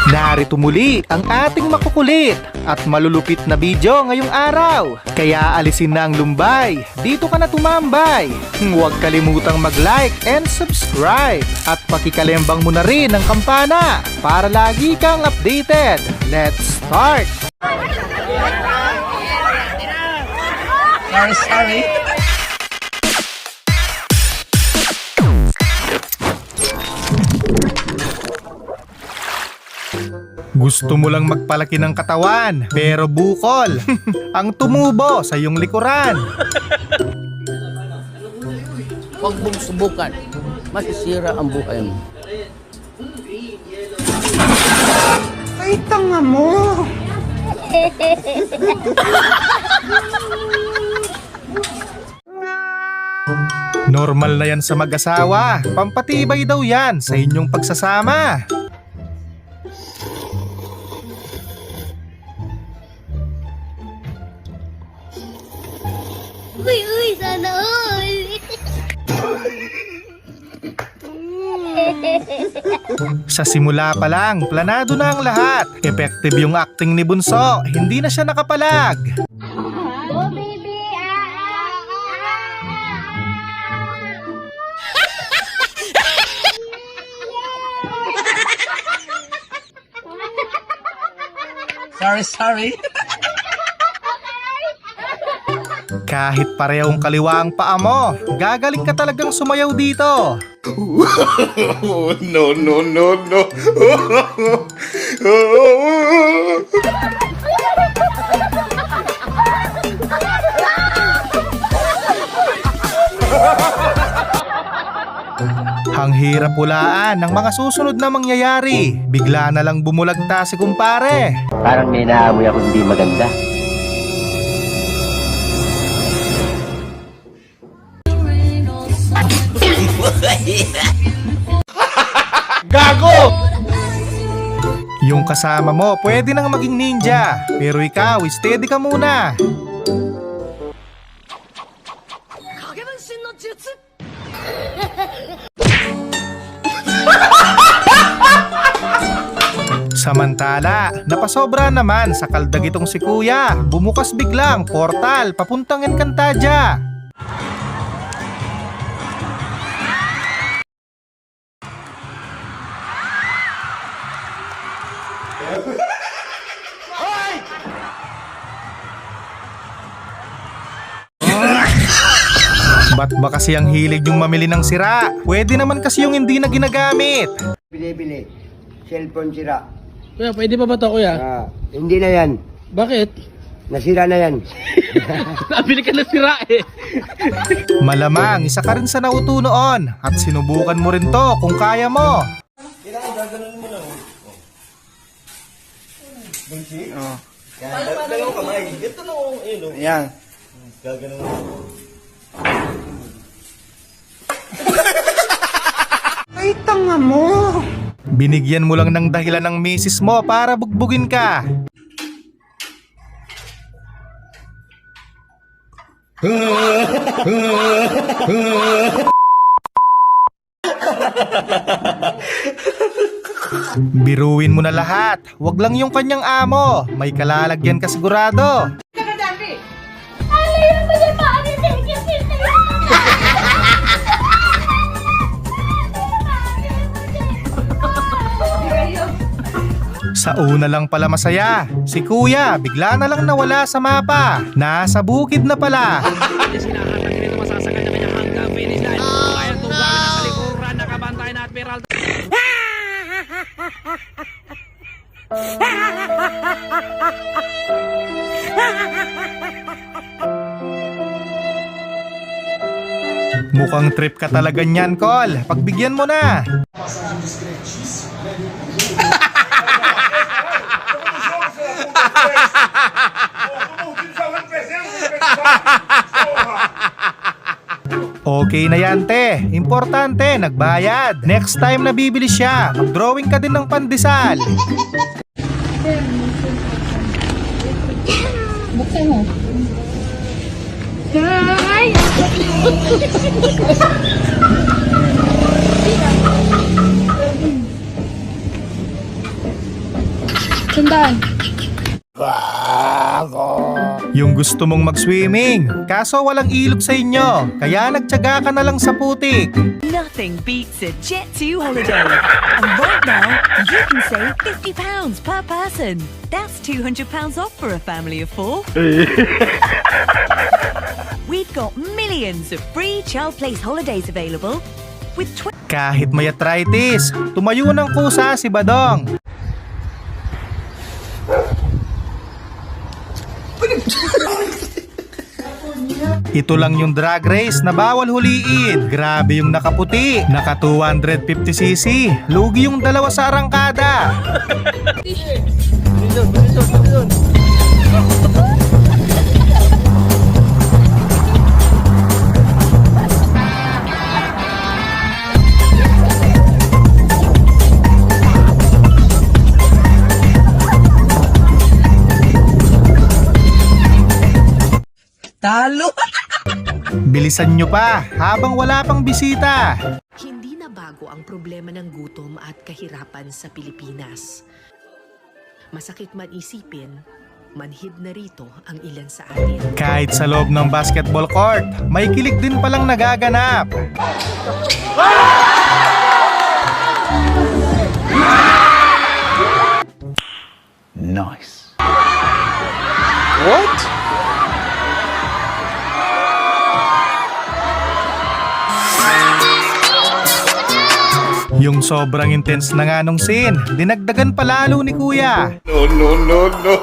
Narito muli ang ating makukulit at malulupit na video ngayong araw. Kaya alisin na ang lumbay, dito ka na tumambay. Huwag kalimutang mag-like and subscribe. At pakikalembang mo na rin ang kampana para lagi kang updated. Let's start! Sorry. Gusto mo lang magpalaki ng katawan, pero bukol ang tumubo sa iyong likuran. Huwag mong subukan. Masisira ang buhay mo. Ay, tanga mo! Normal na yan sa mag-asawa. Pampatibay daw yan sa inyong pagsasama. Uy, sana all! Sa simula pa lang, planado na ang lahat. Effective yung acting ni Bunso, hindi na siya nakapalag. Oh, baby! Sorry. Kahit parehong kaliwa ang paa mo, gagaling ka talagang sumayaw dito. No. Ang hirap hulaan ng mga susunod na mangyayari. Bigla na lang bumulagta si kumpare. Parang may naamoy ako hindi maganda. Gago! Yung kasama mo pwede nang maging ninja, pero ikaw steady ka muna. Samantala, napasobra naman sa kaldag itong si Kuya. Bumukas biglang portal papuntang Encantadia. Ba't ba kasi ang hilig yung mamili ng sira? Pwede naman kasi yung hindi na ginagamit. Bili. Cellphone sira. Kuya, pwede pa ba ito, kuya? Hindi na yan. Bakit? Nasira na yan. Nabili ka na sira eh. Malamang isa ka rin sa nauto noon at sinubukan mo rin to kung kaya mo. Kailangan gaganon mo lang. Bunsi? Oo. Dalaw kamay. Ito na yung ilo. Yan. Gaganon mo. Ay, tanga mo! Binigyan mo lang ng dahilan ng misis mo para bugbugin ka. Biruin mo na lahat. Wag lang yung kanyang amo. May kalalagyan ka sigurado. Sa una lang pala masaya. Si Kuya bigla na lang nawala sa mapa. Nasa bukid na pala. Mukhang trip ka talaga niyan, Col. Pagbigyan mo na. Okay na yan, te. Importante, nagbayad. Next time na bibili siya, mag-drawing ka din ng pandesal. Buksan mo. Ay! Yung gusto mong mag-swimming, kaso walang ilog sa inyo, kaya nagtiyaga ka na lang sa putik. Nothing beats a Jet2 holiday. And right now, you can save £50 per person. That's £200 off for a family of 4. We've got millions of free child place holidays available with Kahit may arthritis, tumayo ng kusa si Badong. Ito lang yung drag race na bawal huliin. Grabe yung nakaputi. Naka 250cc. Lugi yung dalawa sa arangkada. Talo! Bilisan nyo pa habang wala pang bisita. Hindi na bago ang problema ng gutom at kahirapan sa Pilipinas. Masakit man isipin, manhid na rito ang ilan sa atin. Kahit sa loob ng basketball court, may kilig din palang nagaganap. Nice. Yung sobrang intense na nga nung scene, dinagdagan pa lalo ni Kuya. No, no, no, no.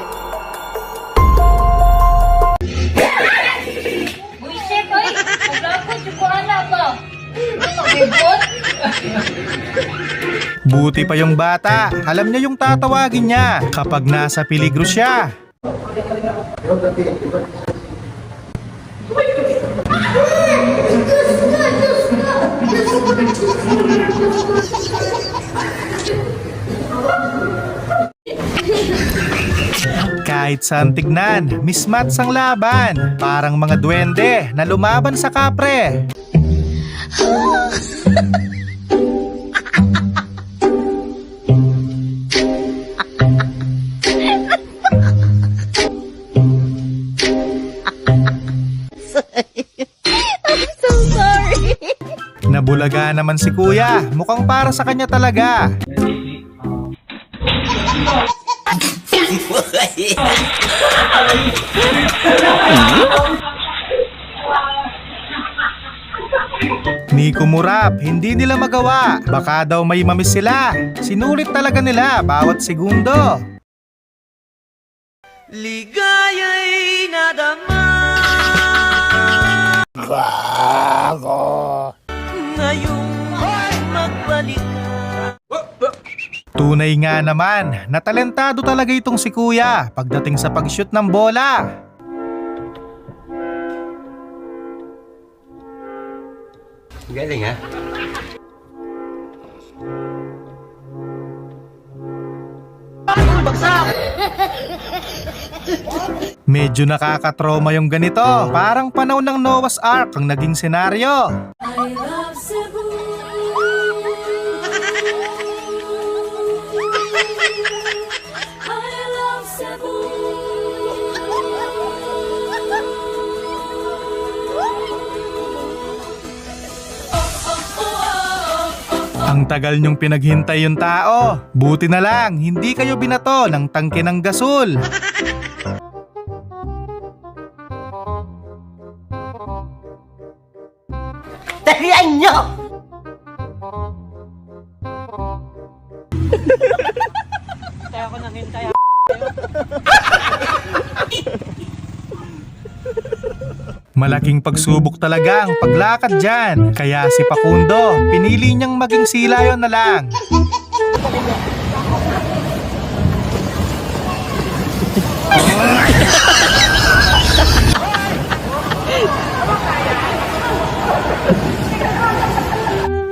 Buisit, oy! Maglapot yung kuhala ba? Magbibot? Buti pa yung bata, alam niya yung tatawagin niya kapag nasa peligro siya. Kahit saan tignan, mismatch ang laban. Parang mga duwende na lumaban sa kapre. So sorry! Nabulaga naman si Kuya, mukhang para sa kanya talaga. Nico Murap, hindi nila magawa. Baka daw may mamiss sila. Sinulit talaga nila bawat segundo. Ligaya'y nadama. Ngayong magbalik ka. Tunay nga naman, natalentado talaga itong si Kuya pagdating sa pag-shoot ng bola. Galing ha? Medyo nakakatrauma yung ganito. Parang panahon ng Noah's Ark ang naging senaryo. I love Cebu. I love Cebu. Ang tagal niyong pinaghintay yung tao. Buti na lang, hindi kayo binato ng tangke ng gasol. Tarihan nyo! Malaking pagsubok talaga ang paglakad dyan. Kaya si Pakundo, pinili niyang maging silayon na lang.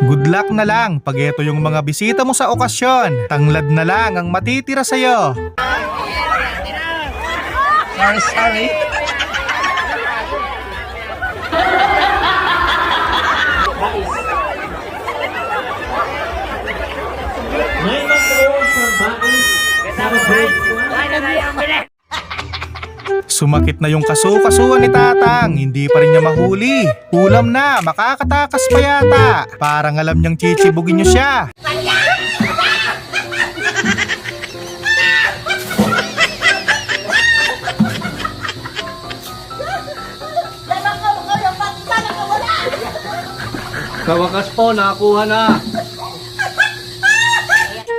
Good luck na lang pag ito yung mga bisita mo sa okasyon. Tanglad na lang ang matitira sa'yo. Sorry. Sumakit na yung kasu-kasuan ni Tatang, hindi pa rin niya mahuli. Ulam na, makakatakas pa yata. Parang alam niyang chichibugin niyo siya. Kawakas po, nakakuha na.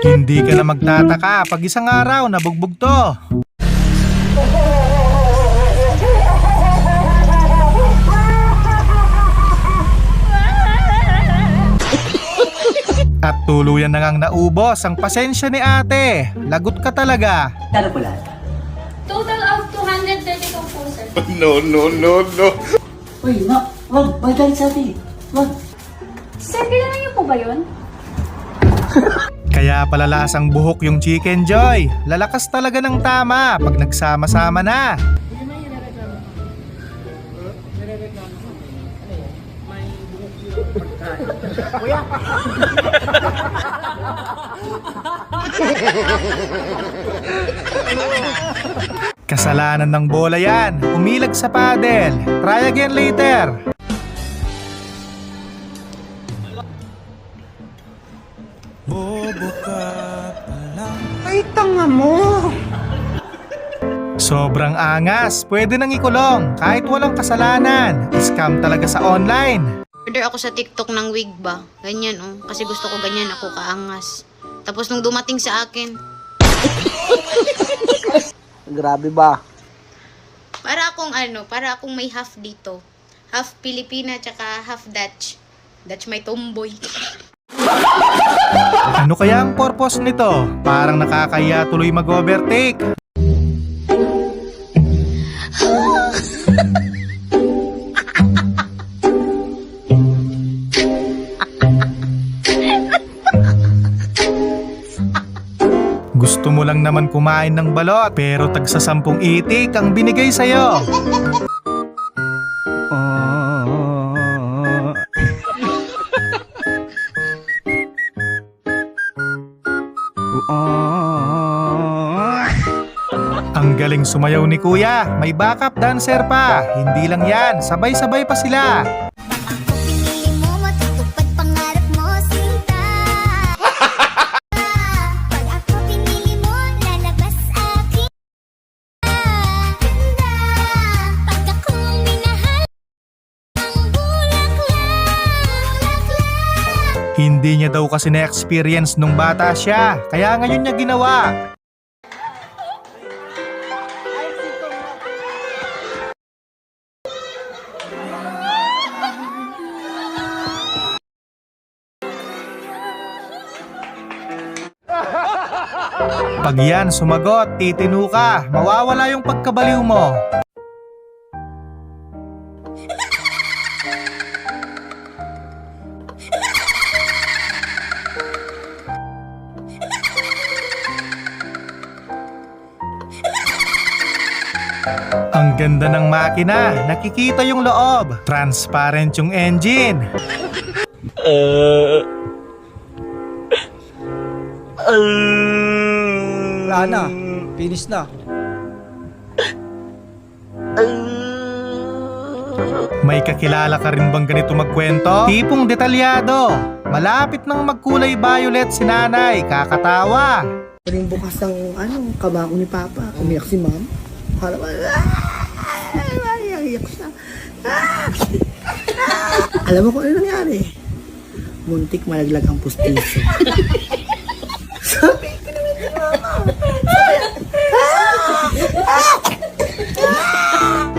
Hindi ka na magtataka pag isang araw nabugbog to. At tuluyan na ngang naubos ang pasensya ni ate. Lagot ka talaga. Total of 232 po, sir. No. Uy, wag galit sa atin. Wag. Sir, kailangan niyo po ba yun? Kaya palalas ang buhok yung Chicken Joy. Lalakas talaga ng tama pag nagsama-sama na. Kasalanan ng bola yan. Umilag sa paddle. Try again later. Sobrang angas, pwede nang ikulong kahit walang kasalanan. Scam talaga sa online. Order ako sa TikTok ng wig ba? Ganyan oh. Kasi gusto ko ganyan ako kaangas. Tapos nung dumating sa akin, Grabe ba? para akong may half dito. Half Pilipina tsaka half Dutch. Dutch may tomboy. Ano kaya ang purpose nito? Parang nakakaya tuloy mag-overtake. Gusto mo lang naman kumain ng balot pero tagsa 10 itik ang binigay sa'yo. Ang galing sumayaw ni Kuya, may backup dancer pa. Hindi lang yan, sabay-sabay pa sila. Hindi niya daw kasi na-experience nung bata siya, kaya ngayon niya ginawa. Pag yan sumagot, titinu ka, mawawala yung pagkabaliw mo. Ang ganda ng makina, nakikita yung loob, transparent yung engine. Wala na. Finish na. May kakilala ka rin bang ganito magkwento? Tipong detalyado. Malapit nang magkulay violet si nanay, kakatawa. Ring bukas ng kamao ni Papa. Umiyak si Ma'am. Hala ba? Iyak siya. Alam mo kung ano nangyari? Muntik malaglag ang pustiso. Sabi ko naman si Mama.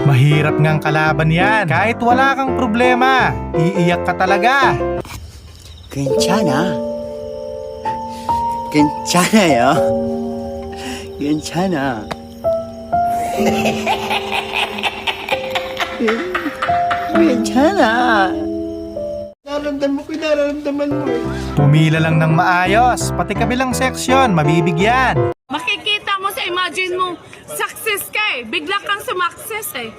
Mahirap ngang kalaban yan. Kahit wala kang problema, iiyak ka talaga. 괜찮아. 괜찮아요. 괜찮아. 괜찮아. nararamdaman mo eh. Pumila lang ng maayos, pati kabilang seksyon, mabibigyan. Makikita mo sa imagine mo, success ka eh. Bigla kang sumakses eh.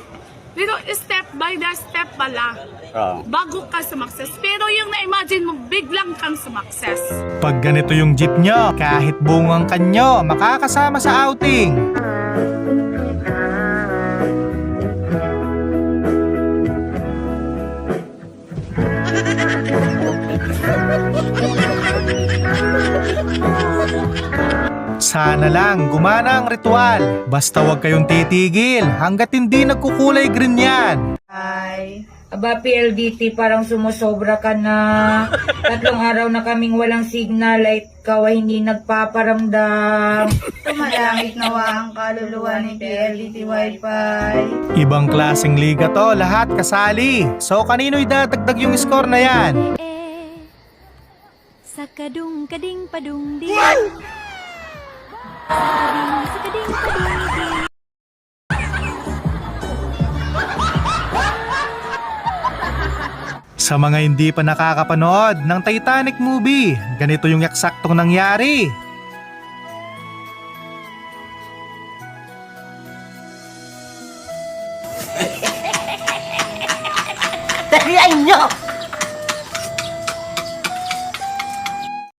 Pero step by the step pala. Bago ka sumakses. Pero yung na-imagine mo, biglang kang sumakses. Pag ganito yung jeep nyo, kahit bungang kanyo, makakasama sa outing. Sana lang gumana ang ritual. Basta huwag kayong titigil hanggat hindi nagkukulay green yan. Aba, PLDT, parang sumusobra ka na. 3 araw na kaming walang signal at ikaw ay hindi nagpaparamdam. Tumalangit nawa ang kaluluwa ni PLDT Wi-Fi. Ibang klaseng liga to, lahat kasali. So kanino'y dadagdag yung score na yan? Sakadung kading padung ding. Sakading padung ding. Sa mga hindi pa nakakapanood ng Titanic movie, ganito yung eksaktong nangyari.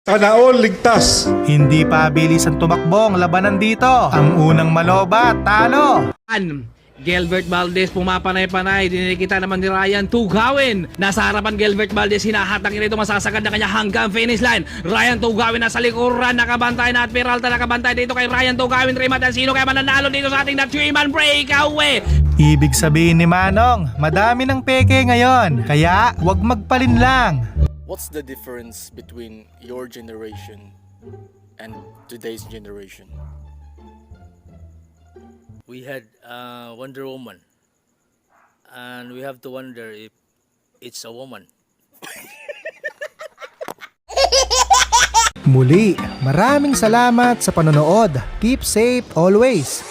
Sana all ligtas. Hindi pa bilis ang tumakbo ang labanan dito. Ang unang malobat, talo. Gilbert Valdez pumapanay-panay, dinikita naman ni Ryan Tugawin. Nasa harapan Gilbert Valdez, hinahatang nito masasagad na kanya hanggang finish line. Ryan Tugawin nasa likuran, nakabantay na at Peralta nakabantay dito kay Ryan Tugawin. Raymond Sino kaya mananalo dito sa ating na 3-man breakaway. Ibig sabihin ni Manong, madami ng peke ngayon. Kaya wag magpalinlang. What's the difference between your generation and today's generation? We had Wonder Woman, and we have to wonder if it's a woman. Muli, maraming salamat sa panonood. Keep safe always.